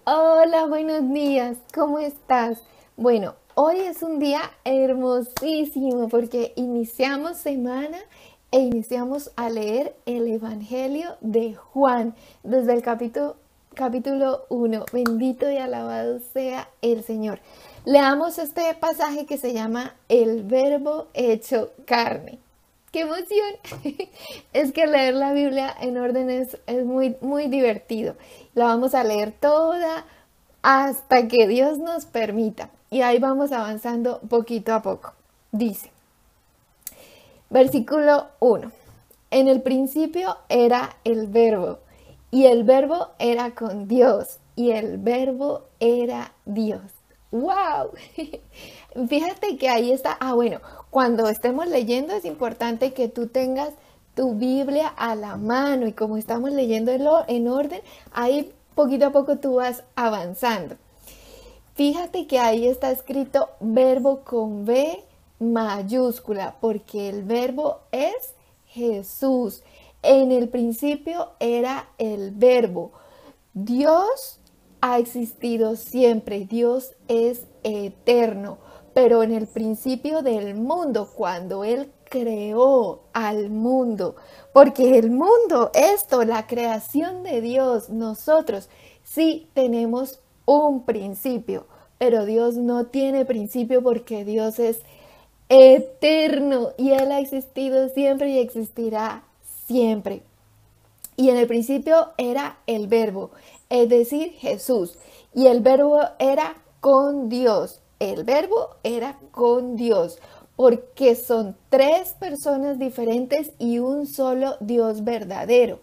Hola, buenos días, ¿cómo estás? Bueno, hoy es un día hermosísimo porque iniciamos semana e iniciamos a leer el Evangelio de Juan desde el capítulo 1. Bendito y alabado sea el Señor. Leamos este pasaje que se llama El Verbo hecho carne. ¡Qué emoción! Es que leer la Biblia en orden es muy divertido. La vamos a leer toda hasta que Dios nos permita. Y ahí vamos avanzando poquito a poco. Dice, versículo 1. En el principio era el verbo, y el verbo era con Dios, y el verbo era Dios. ¡Wow! Fíjate que ahí está. Bueno, cuando estemos leyendo es importante que tú tengas tu Biblia a la mano y como estamos leyendo en orden, ahí poquito a poco tú vas avanzando. Fíjate que ahí está escrito verbo con B mayúscula, porque el verbo es Jesús. En el principio era el verbo. Dios ha existido siempre, Dios es eterno, pero en el principio del mundo, cuando Él creó al mundo, porque el mundo, la creación de Dios, nosotros sí tenemos un principio, pero Dios no tiene principio porque Dios es eterno y Él ha existido siempre y existirá siempre. Y en el principio era el verbo, es decir, Jesús. Y el verbo era con Dios. El verbo era con Dios, porque son tres personas diferentes y un solo Dios verdadero.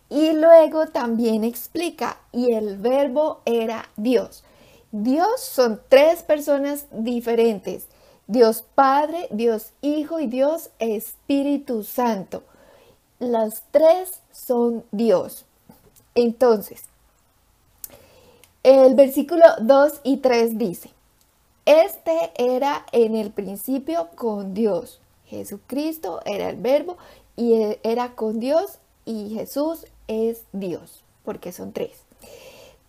Y luego también explica, y el verbo era Dios. Dios son tres personas diferentes. Dios Padre, Dios Hijo y Dios Espíritu Santo. Las tres son Dios. Entonces, el versículo 2 y 3 dice, este era en el principio con Dios. Jesucristo era el verbo y era con Dios y Jesús es Dios, porque son tres.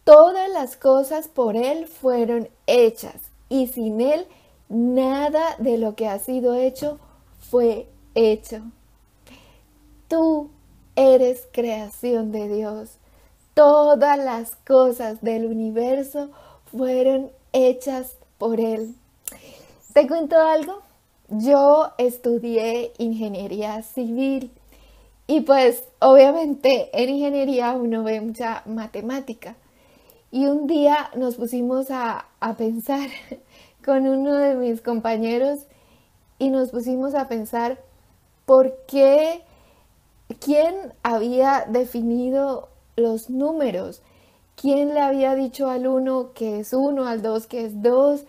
Todas las cosas por Él fueron hechas y sin Él nada de lo que ha sido hecho fue hecho. Tú eres creación de Dios. Todas las cosas del universo fueron hechas por Él. ¿Te cuento algo? Yo estudié ingeniería civil y pues obviamente en ingeniería uno ve mucha matemática. Y un día nos pusimos a pensar con uno de mis compañeros y nos pusimos a pensar por qué. ¿Quién había definido los números? ¿Quién le había dicho al uno que es uno, al dos que es dos?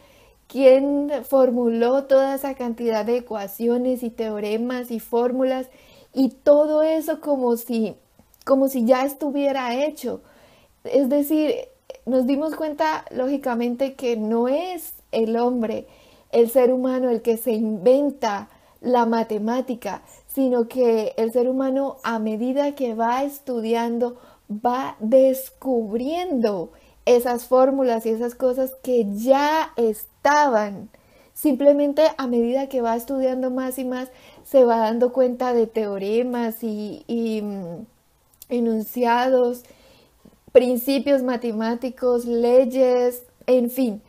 ¿Quién formuló toda esa cantidad de ecuaciones y teoremas y fórmulas y todo eso como si ya estuviera hecho? Es decir, nos dimos cuenta lógicamente que no es el hombre, el ser humano, el que se inventa la matemática, sino que el ser humano a medida que va estudiando, va descubriendo esas fórmulas y esas cosas que ya estaban. Simplemente a medida que va estudiando más y más, se va dando cuenta de teoremas y enunciados, principios matemáticos, leyes, en fin.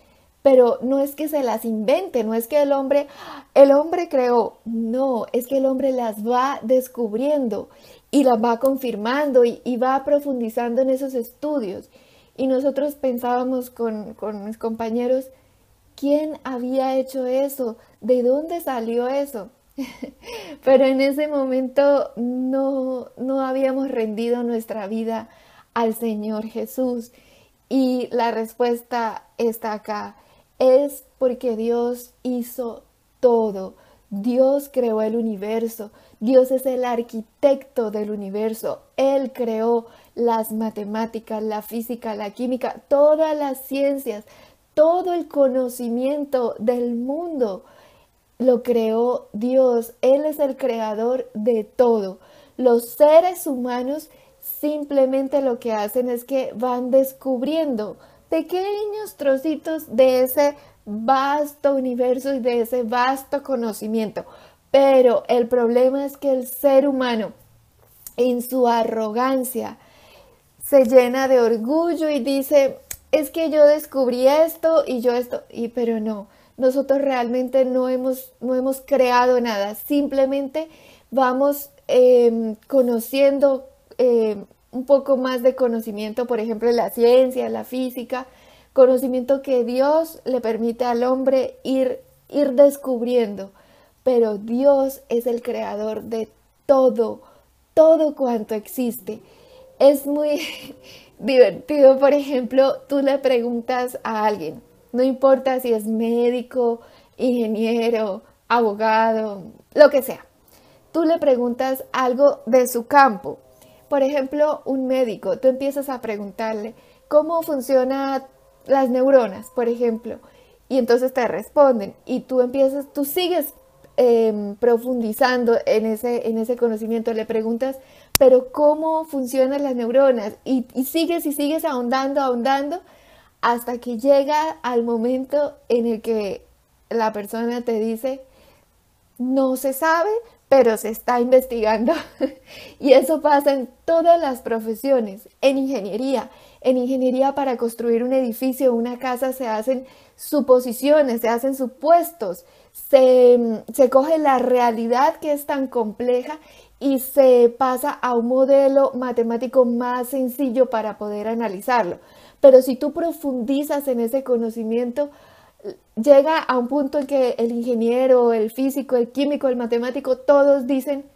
Pero no es que se las invente, no es que el hombre creó, no, es que el hombre las va descubriendo y las va confirmando y va profundizando en esos estudios. Y nosotros pensábamos con mis compañeros, ¿quién había hecho eso? ¿De dónde salió eso? Pero en ese momento no habíamos rendido nuestra vida al Señor Jesús. Y la respuesta está acá. Es porque Dios hizo todo. Dios creó el universo. Dios es el arquitecto del universo. Él creó las matemáticas, la física, la química, todas las ciencias, todo el conocimiento del mundo lo creó Dios. Él es el creador de todo. Los seres humanos simplemente lo que hacen es que van descubriendo pequeños trocitos de ese vasto universo y de ese vasto conocimiento. Pero el problema es que el ser humano, en su arrogancia, se llena de orgullo y dice, es que yo descubrí esto y yo esto, pero no, nosotros realmente no hemos creado nada, simplemente vamos conociendo un poco más de conocimiento, por ejemplo, la ciencia, la física, conocimiento que Dios le permite al hombre ir descubriendo, pero Dios es el creador de todo, todo cuanto existe. Es muy divertido, por ejemplo, tú le preguntas a alguien, no importa si es médico, ingeniero, abogado, lo que sea, tú le preguntas algo de su campo. Por ejemplo, un médico, tú empiezas a preguntarle cómo funcionan las neuronas, por ejemplo, y entonces te responden y tú sigues profundizando en ese conocimiento, le preguntas, pero ¿cómo funcionan las neuronas? Y sigues ahondando, hasta que llega al momento en el que la persona te dice, no se sabe, pero se está investigando. Y eso pasa en todas las profesiones. En ingeniería para construir un edificio o una casa se hacen suposiciones, se hacen supuestos, se coge la realidad que es tan compleja y se pasa a un modelo matemático más sencillo para poder analizarlo. Pero si tú profundizas en ese conocimiento, llega a un punto en que el ingeniero, el físico, el químico, el matemático, todos dicen,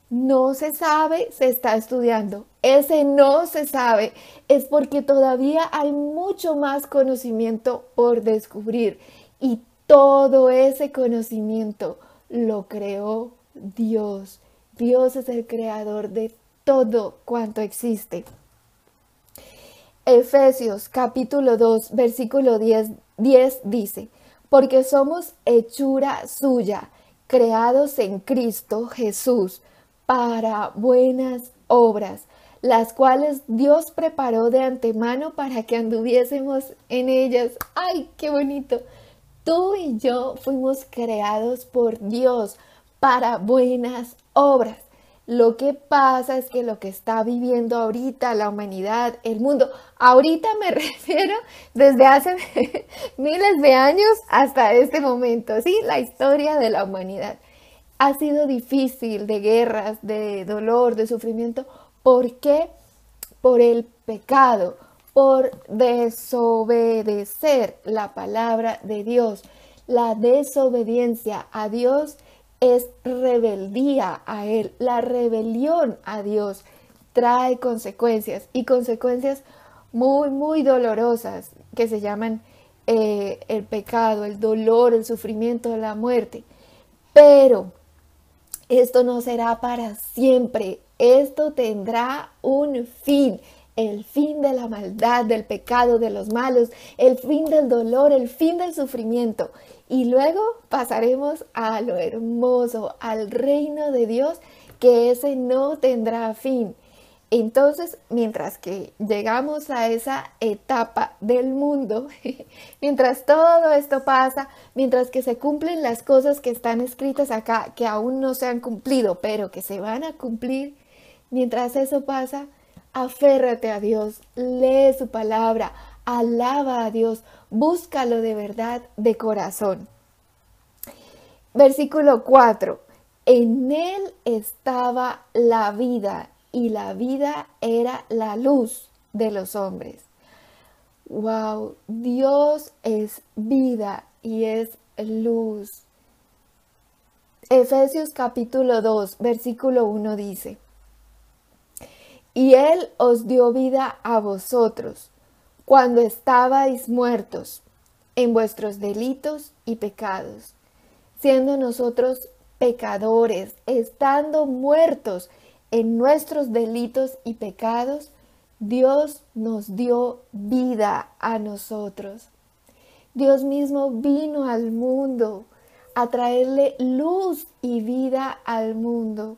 no se sabe, se está estudiando. Ese no se sabe es porque todavía hay mucho más conocimiento por descubrir y todo ese conocimiento lo creó Dios. Dios es el creador de todo cuanto existe. Efesios capítulo 2, versículo 10 dice, porque somos hechura suya, creados en Cristo Jesús, para buenas obras, las cuales Dios preparó de antemano para que anduviésemos en ellas. ¡Ay, qué bonito! Tú y yo fuimos creados por Dios para buenas obras. Lo que pasa es que lo que está viviendo ahorita la humanidad, el mundo, ahorita me refiero desde hace miles de años hasta este momento, ¿sí? La historia de la humanidad ha sido difícil, de guerras, de dolor, de sufrimiento. ¿Por qué? Por el pecado, por desobedecer la palabra de Dios. La desobediencia a Dios es rebeldía a Él. La rebelión a Dios trae consecuencias y consecuencias muy, muy dolorosas que se llaman el pecado, el dolor, el sufrimiento, la muerte. Pero esto no será para siempre. Esto tendrá un fin. El fin de la maldad, del pecado, de los malos, el fin del dolor, el fin del sufrimiento. Y luego pasaremos a lo hermoso, al reino de Dios, que ese no tendrá fin. Entonces, mientras que llegamos a esa etapa del mundo, mientras todo esto pasa, mientras que se cumplen las cosas que están escritas acá, que aún no se han cumplido, pero que se van a cumplir, mientras eso pasa, aférrate a Dios, lee su palabra, alaba a Dios, búscalo de verdad, de corazón. Versículo 4. En Él estaba la vida y la vida era la luz de los hombres. Wow, Dios es vida y es luz. Efesios capítulo 2, versículo 1 dice, y Él os dio vida a vosotros, cuando estabais muertos en vuestros delitos y pecados, siendo nosotros pecadores, estando muertos en nuestros delitos y pecados, Dios nos dio vida a nosotros. Dios mismo vino al mundo a traerle luz y vida al mundo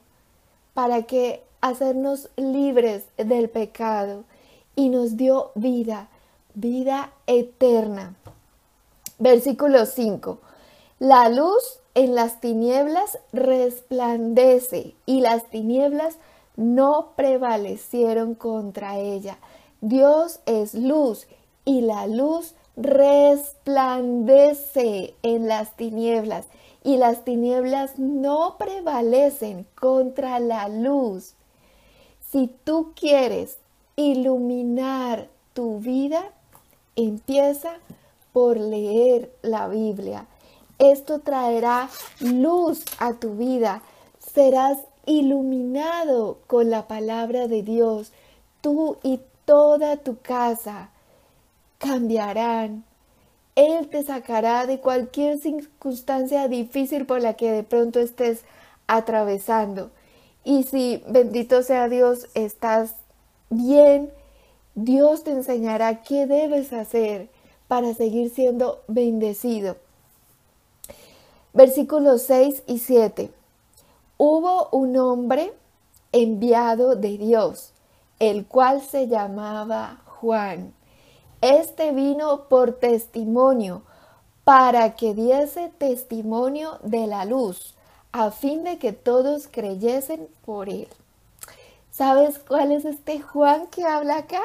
para que hacernos libres del pecado y nos dio vida vida eterna. Versículo 5. La luz en las tinieblas resplandece y las tinieblas no prevalecieron contra ella. Dios es luz y la luz resplandece en las tinieblas y las tinieblas no prevalecen contra la luz. Si tú quieres iluminar tu vida, empieza por leer la Biblia. Esto traerá luz a tu vida. Serás iluminado con la palabra de Dios. Tú y toda tu casa cambiarán. Él te sacará de cualquier circunstancia difícil por la que de pronto estés atravesando. Y si, bendito sea Dios, estás bien, Dios te enseñará qué debes hacer para seguir siendo bendecido. Versículos 6 y 7. Hubo un hombre enviado de Dios, el cual se llamaba Juan. Este vino por testimonio, para que diese testimonio de la luz, a fin de que todos creyesen por él. ¿Sabes cuál es este Juan que habla acá?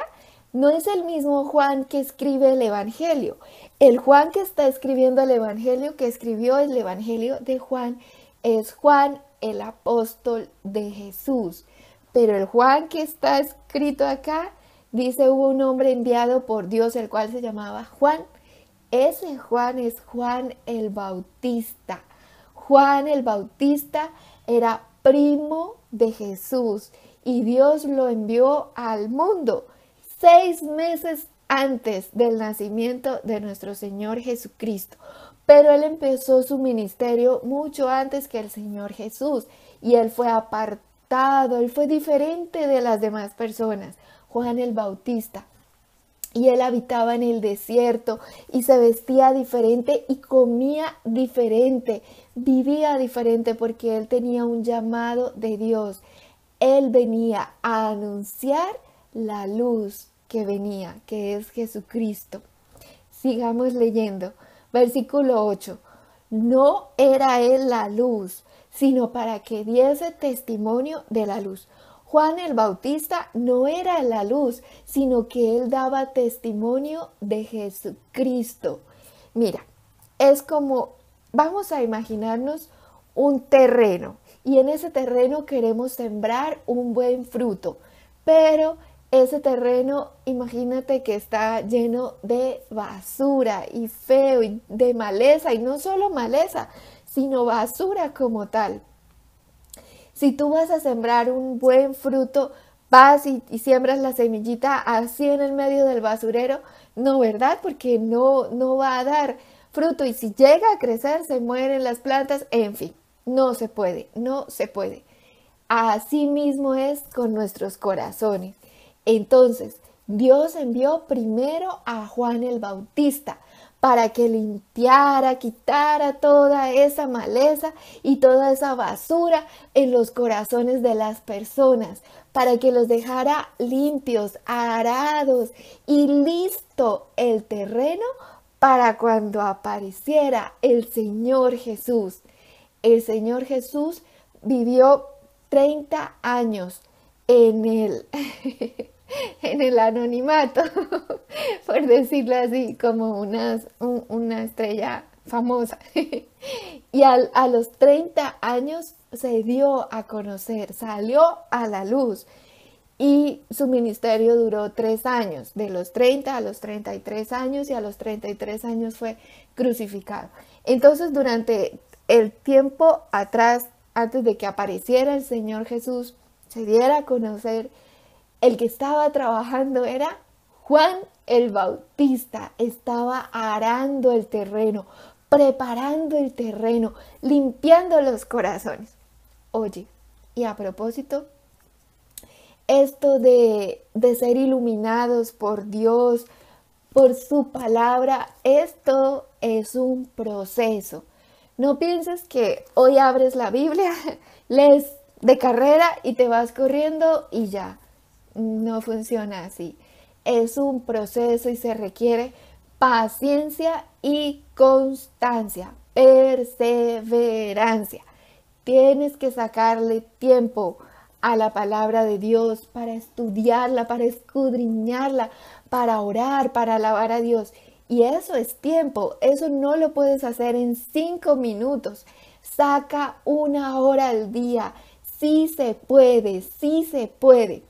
No es el mismo Juan que escribe el Evangelio. El Juan que está escribiendo el Evangelio, que escribió el Evangelio de Juan, es Juan el apóstol de Jesús. Pero el Juan que está escrito acá, dice hubo un hombre enviado por Dios, el cual se llamaba Juan. Ese Juan es Juan el Bautista. Juan el Bautista era primo de Jesús y Dios lo envió al mundo 6 meses antes del nacimiento de nuestro Señor Jesucristo. Pero él empezó su ministerio mucho antes que el Señor Jesús y él fue apartado, él fue diferente de las demás personas. Juan el Bautista. Y él habitaba en el desierto y se vestía diferente y comía diferente, vivía diferente porque él tenía un llamado de Dios. Él venía a anunciar la luz que venía, que es Jesucristo. Sigamos leyendo. Versículo 8. No era él la luz, sino para que diese testimonio de la luz. Juan el Bautista no era la luz, sino que él daba testimonio de Jesucristo. Mira, es como, vamos a imaginarnos un terreno y en ese terreno queremos sembrar un buen fruto, pero ese terreno, imagínate que está lleno de basura y feo y de maleza, y no solo maleza, sino basura como tal. Si tú vas a sembrar un buen fruto, vas y siembras la semillita así en el medio del basurero, no, ¿verdad? Porque no va a dar fruto y si llega a crecer se mueren las plantas, en fin, no se puede. Así mismo es con nuestros corazones. Entonces, Dios envió primero a Juan el Bautista para que limpiara, quitara toda esa maleza y toda esa basura en los corazones de las personas, para que los dejara limpios, arados y listo el terreno para cuando apareciera el Señor Jesús. El Señor Jesús vivió 30 años en el anonimato, por decirlo así, como una estrella famosa. Y a los 30 años se dio a conocer, salió a la luz. Y su ministerio duró 3 años, de los 30 a los 33 años, y a los 33 años fue crucificado. Entonces, durante el tiempo atrás, antes de que apareciera el Señor Jesús, se diera a conocer, el que estaba trabajando era Juan el Bautista. Estaba arando el terreno, preparando el terreno, limpiando los corazones. Oye, y a propósito, esto de ser iluminados por Dios, por su palabra, esto es un proceso. No pienses que hoy abres la Biblia, lees de carrera y te vas corriendo y ya. No funciona así. es un proceso y se requiere paciencia y constancia, perseverancia. Tienes que sacarle tiempo a la palabra de Dios para estudiarla, para escudriñarla, para orar, para alabar a Dios. Y eso es tiempo, eso no lo puedes hacer en 5 minutos. Saca 1 hora al día. Sí se puede, sí se puede.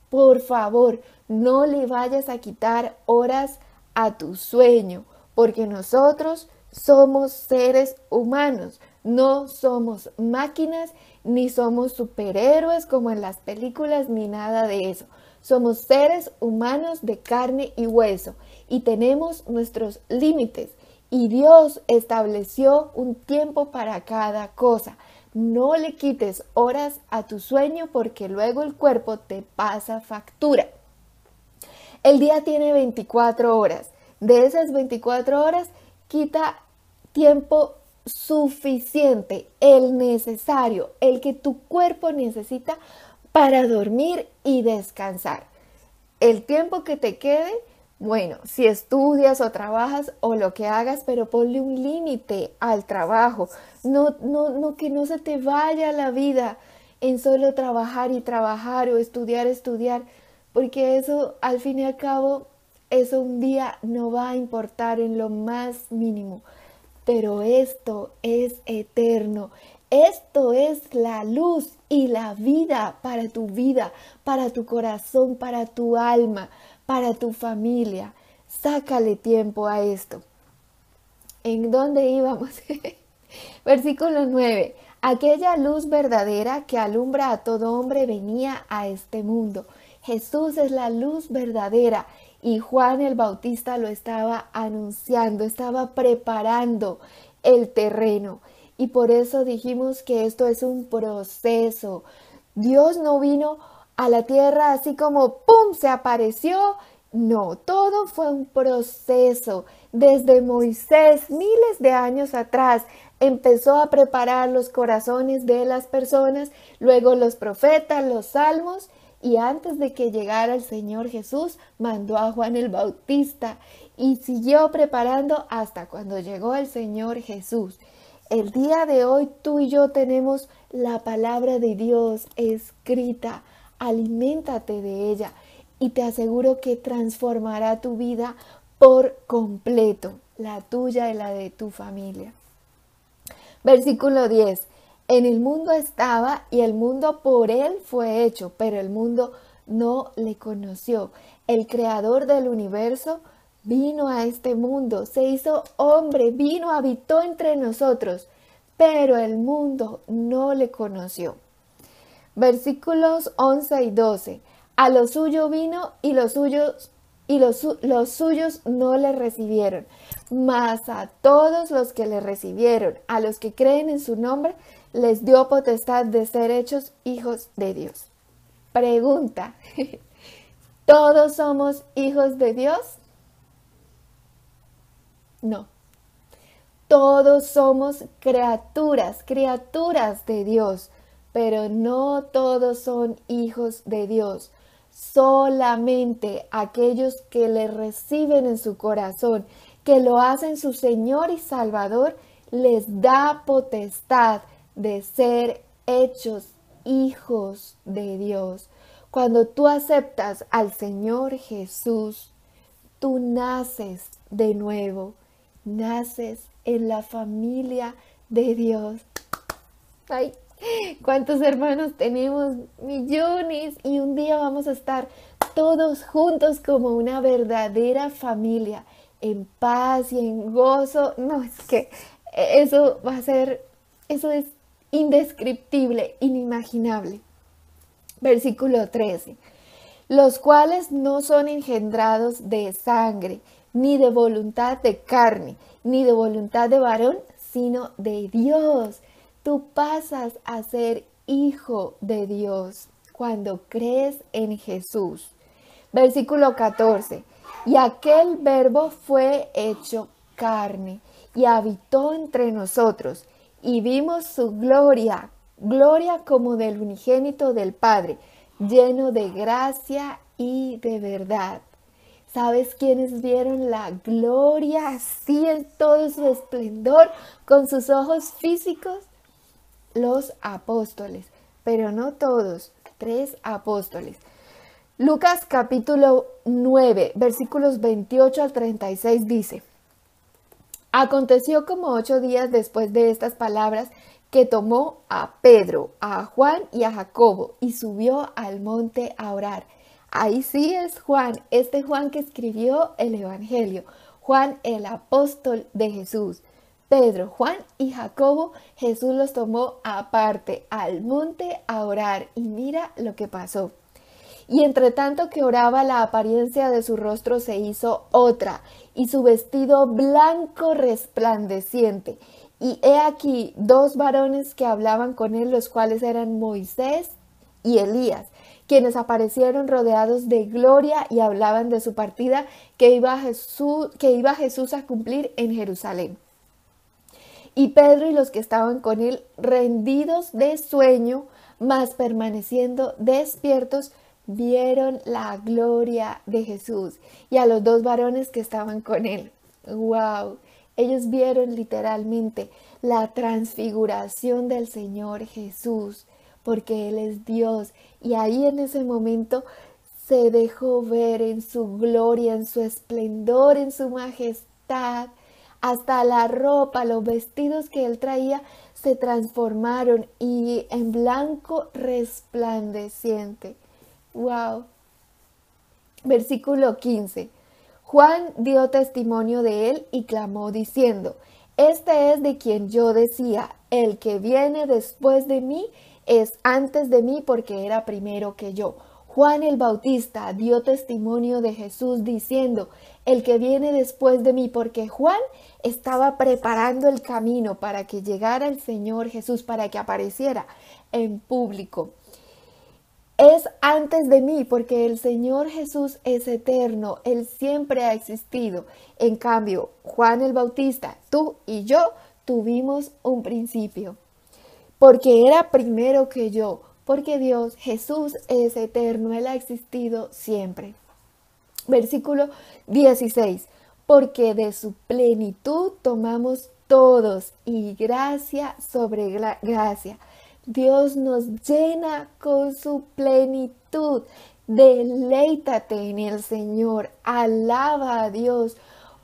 Por favor, no le vayas a quitar horas a tu sueño, porque nosotros somos seres humanos, no somos máquinas, ni somos superhéroes como en las películas, ni nada de eso. Somos seres humanos de carne y hueso y tenemos nuestros límites. Y Dios estableció un tiempo para cada cosa. No le quites horas a tu sueño porque luego el cuerpo te pasa factura. El día tiene 24 horas. De esas 24 horas, quita tiempo suficiente, el necesario, el que tu cuerpo necesita para dormir y descansar. El tiempo que te quede, bueno, si estudias o trabajas o lo que hagas, pero ponle un límite al trabajo. Que no se te vaya la vida en solo trabajar y trabajar o estudiar, porque eso al fin y al cabo, eso un día no va a importar en lo más mínimo. Pero esto es eterno. Esto es la luz y la vida, para tu corazón, para tu alma, para tu familia. Sácale tiempo a esto. ¿En dónde íbamos? Versículo 9. Aquella luz verdadera que alumbra a todo hombre venía a este mundo. Jesús es la luz verdadera y Juan el Bautista lo estaba anunciando, estaba preparando el terreno. Y por eso dijimos que esto es un proceso. Dios no vino a la tierra así como ¡pum! Se apareció. No, todo fue un proceso. Desde Moisés, miles de años atrás, empezó a preparar los corazones de las personas, luego los profetas, los salmos, y antes de que llegara el Señor Jesús, mandó a Juan el Bautista y siguió preparando hasta cuando llegó el Señor Jesús. El día de hoy tú y yo tenemos la palabra de Dios escrita. Aliméntate de ella y te aseguro que transformará tu vida por completo, la tuya y la de tu familia. Versículo 10. En el mundo estaba y el mundo por él fue hecho, pero el mundo no le conoció. El creador del universo vino a este mundo, se hizo hombre, vino, habitó entre nosotros, pero el mundo no le conoció. Versículos 11 y 12. A lo suyo vino y los suyos no le recibieron, mas a todos los que le recibieron, a los que creen en su nombre, les dio potestad de ser hechos hijos de Dios. Pregunta, ¿todos somos hijos de Dios? No. Todos somos criaturas de Dios, pero no todos son hijos de Dios. Solamente aquellos que le reciben en su corazón, que lo hacen su Señor y Salvador, les da potestad de ser hechos hijos de Dios. Cuando tú aceptas al Señor Jesús, tú naces de nuevo, naces en la familia de Dios. ¡Ay! ¿Cuántos hermanos tenemos? Millones. Y un día vamos a estar todos juntos como una verdadera familia, en paz y en gozo. No, es que eso es indescriptible, inimaginable. Versículo 13. Los cuales no son engendrados de sangre, ni de voluntad de carne, ni de voluntad de varón, sino de Dios. Tú pasas a ser hijo de Dios cuando crees en Jesús. Versículo 14. Y aquel verbo fue hecho carne y habitó entre nosotros y vimos su gloria, gloria como del unigénito del Padre, lleno de gracia y de verdad. ¿Sabes quiénes vieron la gloria así en todo su esplendor con sus ojos físicos? Los apóstoles, pero no todos, 3 apóstoles. Lucas capítulo 9, versículos 28 al 36 dice: Aconteció como 8 días después de estas palabras que tomó a Pedro, a Juan y a Jacobo y subió al monte a orar. Ahí sí es Juan, este Juan que escribió el Evangelio, Juan el apóstol de Jesús. Pedro, Juan y Jacobo, Jesús los tomó aparte al monte a orar y mira lo que pasó. Y entre tanto que oraba, la apariencia de su rostro se hizo otra, y su vestido blanco resplandeciente. Y he aquí 2 varones que hablaban con él, los cuales eran Moisés y Elías, quienes aparecieron rodeados de gloria y hablaban de su partida que iba Jesús a cumplir en Jerusalén. Y Pedro y los que estaban con él, rendidos de sueño, mas permaneciendo despiertos, vieron la gloria de Jesús y a los 2 varones que estaban con él. ¡Wow! Ellos vieron literalmente la transfiguración del Señor Jesús, porque Él es Dios. Y ahí en ese momento se dejó ver en su gloria, en su esplendor, en su majestad. Hasta la ropa, los vestidos que Él traía se transformaron y en blanco resplandeciente. ¡Wow! Versículo 15. Juan dio testimonio de él y clamó diciendo: Este es de quien yo decía, el que viene después de mí es antes de mí porque era primero que yo. Juan el Bautista dio testimonio de Jesús diciendo: el que viene después de mí, porque Juan estaba preparando el camino para que llegara el Señor Jesús, para que apareciera en público. Es antes de mí porque el Señor Jesús es eterno, Él siempre ha existido. En cambio, Juan el Bautista, tú y yo tuvimos un principio, porque era primero que yo, porque Dios, Jesús es eterno, Él ha existido siempre. Versículo 16, porque de su plenitud tomamos todos y gracia sobre gracia. Dios nos llena con su plenitud. Deleítate en el Señor, alaba a Dios,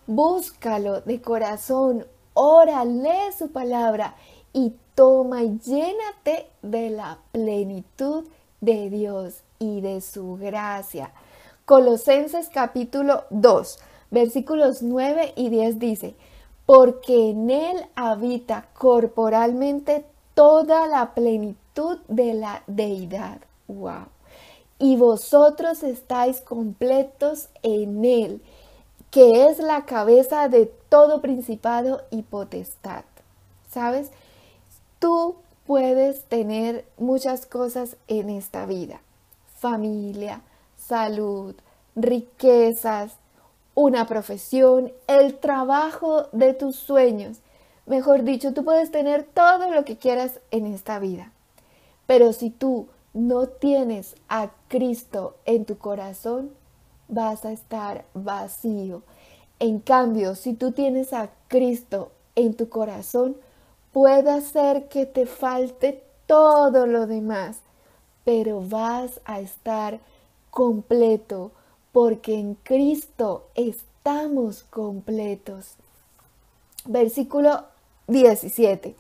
búscalo de corazón, ora, lee su palabra y toma y llénate de la plenitud de Dios y de su gracia. Colosenses capítulo 2, versículos 9 y 10 dice: porque en Él habita corporalmente toda la plenitud de la deidad. ¡Wow! Y vosotros estáis completos en Él, que es la cabeza de todo principado y potestad. ¿Sabes? Tú puedes tener muchas cosas en esta vida: familia, salud, riquezas, una profesión, el trabajo de tus sueños. Mejor dicho, tú puedes tener todo lo que quieras en esta vida. Pero si tú no tienes a Cristo en tu corazón, vas a estar vacío. En cambio, si tú tienes a Cristo en tu corazón, puede ser que te falte todo lo demás, pero vas a estar completo, porque en Cristo estamos completos. Versículo 17.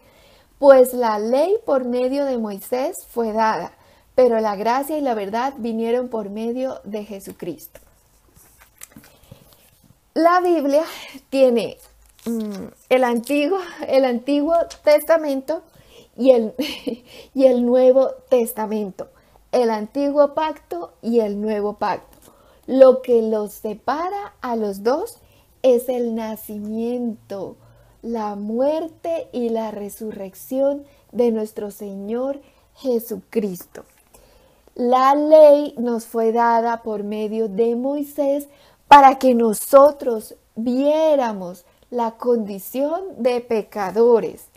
Pues la ley por medio de Moisés fue dada, pero la gracia y la verdad vinieron por medio de Jesucristo. La Biblia tiene el Antiguo Testamento y el Nuevo Testamento, el Antiguo Pacto y el Nuevo Pacto. Lo que los separa a los dos es el nacimiento, la muerte y la resurrección de nuestro Señor Jesucristo. La ley nos fue dada por medio de Moisés para que nosotros viéramos la condición de pecadores.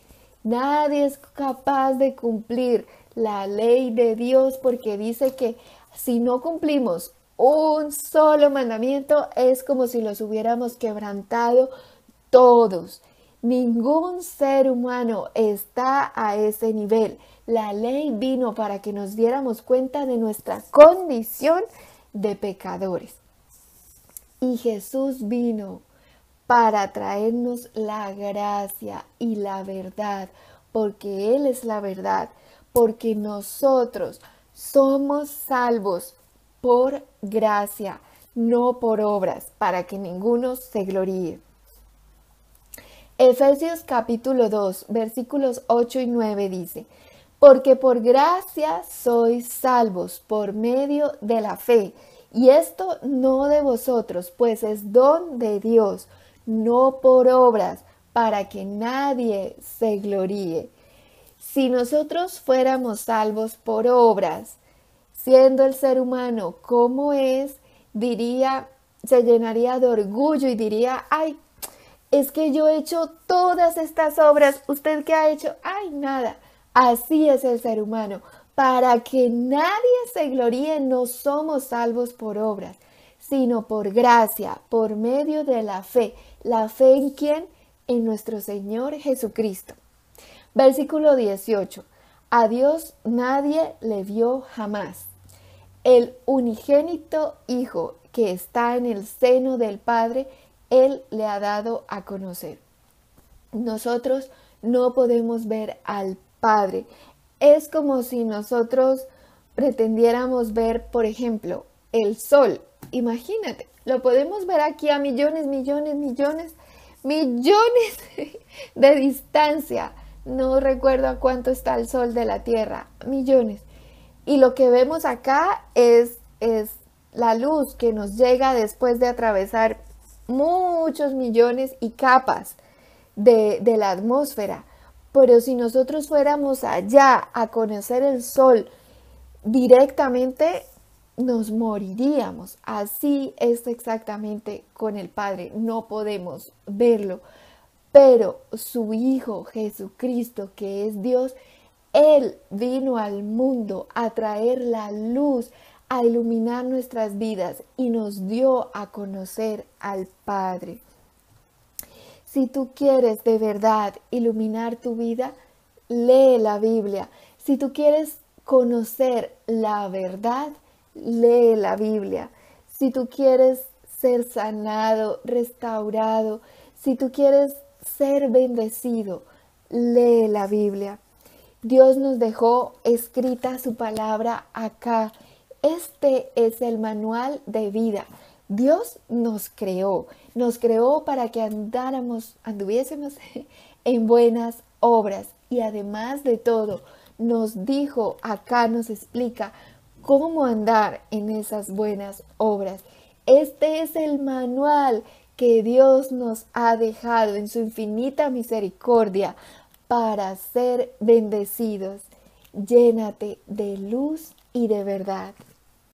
Nadie es capaz de cumplir la ley de Dios porque dice que si no cumplimos un solo mandamiento es como si los hubiéramos quebrantado todos. Ningún ser humano está a ese nivel. La ley vino para que nos diéramos cuenta de nuestra condición de pecadores. Y Jesús vino para traernos la gracia y la verdad, porque Él es la verdad, porque nosotros somos salvos por gracia, no por obras, para que ninguno se gloríe. Efesios capítulo 2, versículos 8 y 9 dice: porque por gracia sois salvos por medio de la fe, y esto no de vosotros, pues es don de Dios, no por obras, para que nadie se gloríe. Si nosotros fuéramos salvos por obras, siendo el ser humano como es, se llenaría de orgullo y diría: ay, es que yo he hecho todas estas obras, ¿usted qué ha hecho? Ay, nada. Así es el ser humano. Para que nadie se gloríe, no somos salvos por obras, sino por gracia, por medio de la fe. ¿La fe en quién? En nuestro Señor Jesucristo. Versículo 18. A Dios nadie le vio jamás. El unigénito Hijo que está en el seno del Padre, Él le ha dado a conocer. Nosotros no podemos ver al Padre. Es como si nosotros pretendiéramos ver, por ejemplo, el sol. Imagínate, lo podemos ver aquí a millones de distancia. No recuerdo a cuánto está el sol de la Tierra, millones. Y lo que vemos acá es la luz que nos llega después de atravesar muchos millones y capas de la atmósfera. Pero si nosotros fuéramos allá a conocer el sol directamente, nos moriríamos. Así es exactamente con el Padre. No podemos verlo. Pero su Hijo Jesucristo, que es Dios, Él vino al mundo a traer la luz, a iluminar nuestras vidas y nos dio a conocer al Padre. Si tú quieres de verdad iluminar tu vida, lee la Biblia. Si tú quieres conocer la verdad, lee la Biblia. Si tú quieres ser sanado, restaurado, si tú quieres ser bendecido, lee la Biblia. Dios nos dejó escrita su palabra acá. Este es el manual de vida. Dios nos creó para que anduviésemos en buenas obras, y además de todo nos dijo acá, nos explica cómo andar en esas buenas obras. Este es el manual que Dios nos ha dejado en su infinita misericordia para ser bendecidos. Llénate de luz y de verdad.